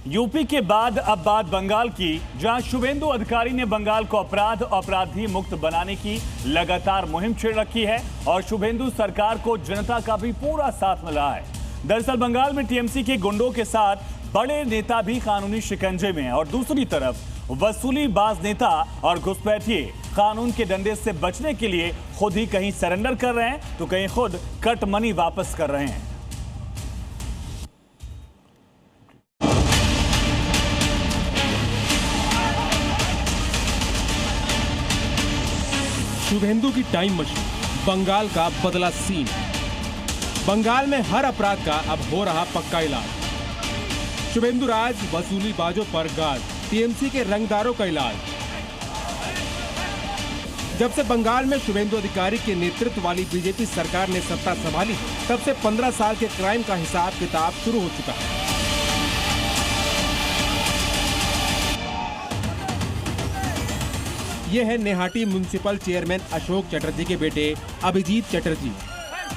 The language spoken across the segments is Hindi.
यूपी के बाद अब बात बंगाल की, जहां शुभेंदु अधिकारी ने बंगाल को अपराधी मुक्त बनाने की लगातार मुहिम छेड़ रखी है और शुभेंदु सरकार को जनता का भी पूरा साथ मिला है। दरअसल बंगाल में टीएमसी के गुंडों के साथ बड़े नेता भी कानूनी शिकंजे में हैं और दूसरी तरफ वसूलीबाज नेता और घुसपैठिए कानून के डंडे से बचने के लिए खुद ही कहीं सरेंडर कर रहे हैं तो कहीं खुद कट मनी वापस कर रहे हैं। शुभेंदु की टाइम मशीन, बंगाल का बदला सीन। बंगाल में हर अपराध का अब हो रहा पक्का इलाज। शुभेंदु राज, वसूलीबाजों पर गाज, टीएमसी के रंगदारों का इलाज। जब से बंगाल में शुभेंदु अधिकारी के नेतृत्व वाली बीजेपी सरकार ने सत्ता संभाली, तब से 15 साल के क्राइम का हिसाब किताब शुरू हो चुका है। ये है नेहाटी म्युनिसिपल चेयरमैन अशोक चटर्जी के बेटे अभिजीत चटर्जी।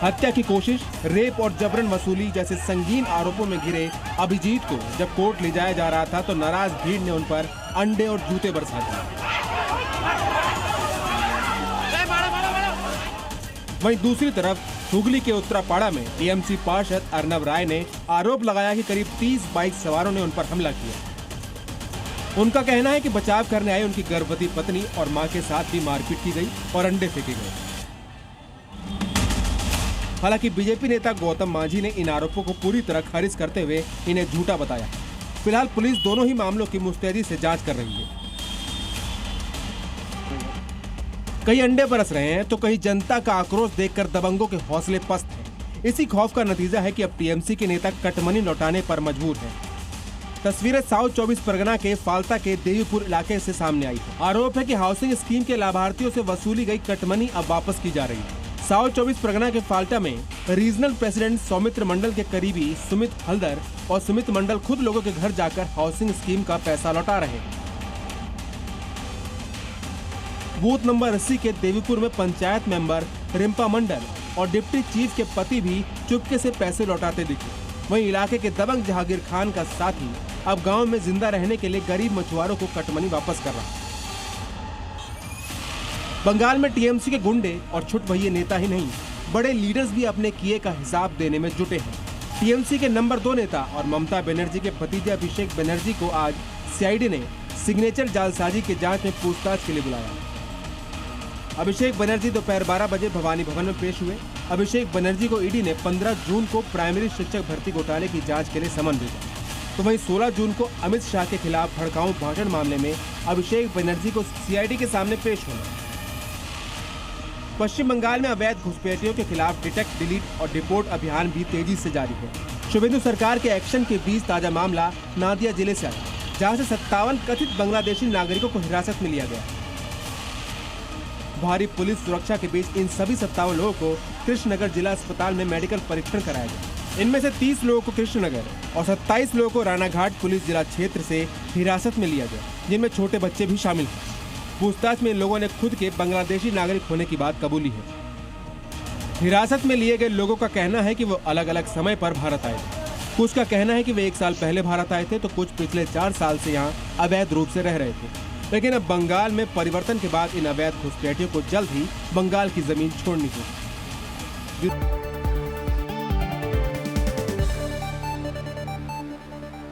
हत्या की कोशिश, रेप और जबरन वसूली जैसे संगीन आरोपों में घिरे अभिजीत को जब कोर्ट ले जाया जा रहा था तो नाराज भीड़ ने उन पर अंडे और जूते बरसा दिए। वहीं दूसरी तरफ हुगली के उत्तरापाड़ा में टीएमसी पार्षद अर्नब राय ने आरोप लगाया कि करीब 30 बाइक सवारों ने उन पर हमला किया। उनका कहना है कि बचाव करने आए उनकी गर्भवती पत्नी और मां के साथ भी मारपीट की गई और अंडे फेंके गए। हालांकि बीजेपी नेता गौतम मांझी ने इन आरोपों को पूरी तरह खारिज करते हुए इन्हें झूठा बताया। फिलहाल पुलिस दोनों ही मामलों की मुस्तैदी से जांच कर रही है। कहीं अंडे बरस रहे हैं तो कहीं जनता का आक्रोश देखकर दबंगों के हौसले पस्त हैं। इसी खौफ का नतीजा है कि अब टीएमसी के नेता कटमनी लौटाने पर मजबूर हैं। तस्वीरें साउथ 24 परगना के फाल्ता के देवीपुर इलाके से सामने आई है। आरोप है कि हाउसिंग स्कीम के लाभार्थियों से वसूली गई कटमनी अब वापस की जा रही है। साउथ 24 परगना के फाल्टा में रीजनल प्रेसिडेंट सौमित्र मंडल के करीबी सुमित हल्दर और सुमित मंडल खुद लोगों के घर जाकर हाउसिंग स्कीम का पैसा लौटा रहे हैं। बूथ नंबर 80 के देवीपुर में पंचायत मेंबर रिम्पा मंडल और डिप्टी चीफ के पति भी चुपके से पैसे लौटाते दिखे। वहीं इलाके के दबंग जहांगीर खान का साथी अब गांव में जिंदा रहने के लिए गरीब मछुआरों को कटमनी वापस कर रहा है। बंगाल में टीएमसी के गुंडे और छुटभइये नेता ही नहीं, बड़े लीडर्स भी अपने किए का हिसाब देने में जुटे हैं। टीएमसी के नंबर 2 नेता और ममता बनर्जी के भतीजे अभिषेक बनर्जी को आज सीआईडी ने सिग्नेचर जालसाजी की जांच में पूछताछ के लिए बुलाया। अभिषेक बनर्जी दोपहर 12 बजे भवानी भवन में पेश हुए। अभिषेक बनर्जी को ईडी ने 15 जून को प्राइमरी शिक्षक भर्ती घोटाले की जांच के लिए समन भेजा। तो वहीं 16 जून को अमित शाह के खिलाफ भड़काऊ भाषण मामले में अभिषेक बनर्जी को सीआईडी के सामने पेश होना। पश्चिम बंगाल में अवैध घुसपैठियों के खिलाफ डिटेक्ट, डिलीट और डिपोर्ट अभियान भी तेजी से जारी है। शुभेंदु सरकार के एक्शन के बीच ताजा मामला नादिया जिले से आया, जहां से 57 कथित बांग्लादेशी नागरिकों को हिरासत में लिया गया। भारी पुलिस सुरक्षा के बीच इन सभी 57 लोगों को कृष्णनगर जिला अस्पताल में मेडिकल परीक्षण कराया गया। इनमें से 30 लोगों को कृष्णनगर और 27 लोगों को रानाघाट पुलिस जिला क्षेत्र से हिरासत में लिया गया, जिनमें छोटे बच्चे भी शामिल हैं। पूछताछ में इन लोगों ने खुद के बांग्लादेशी नागरिक होने की बात कबूली है। हिरासत में लिए गए लोगों का कहना है कि वो अलग अलग समय पर भारत आए थे। कुछ का कहना है कि वे 1 साल पहले भारत आए थे तो कुछ पिछले 4 साल से यहाँ अवैध रूप से रह रहे थे। लेकिन अब बंगाल में परिवर्तन के बाद इन अवैध घुसपैठियों को जल्द ही बंगाल की जमीन छोड़नी होगी।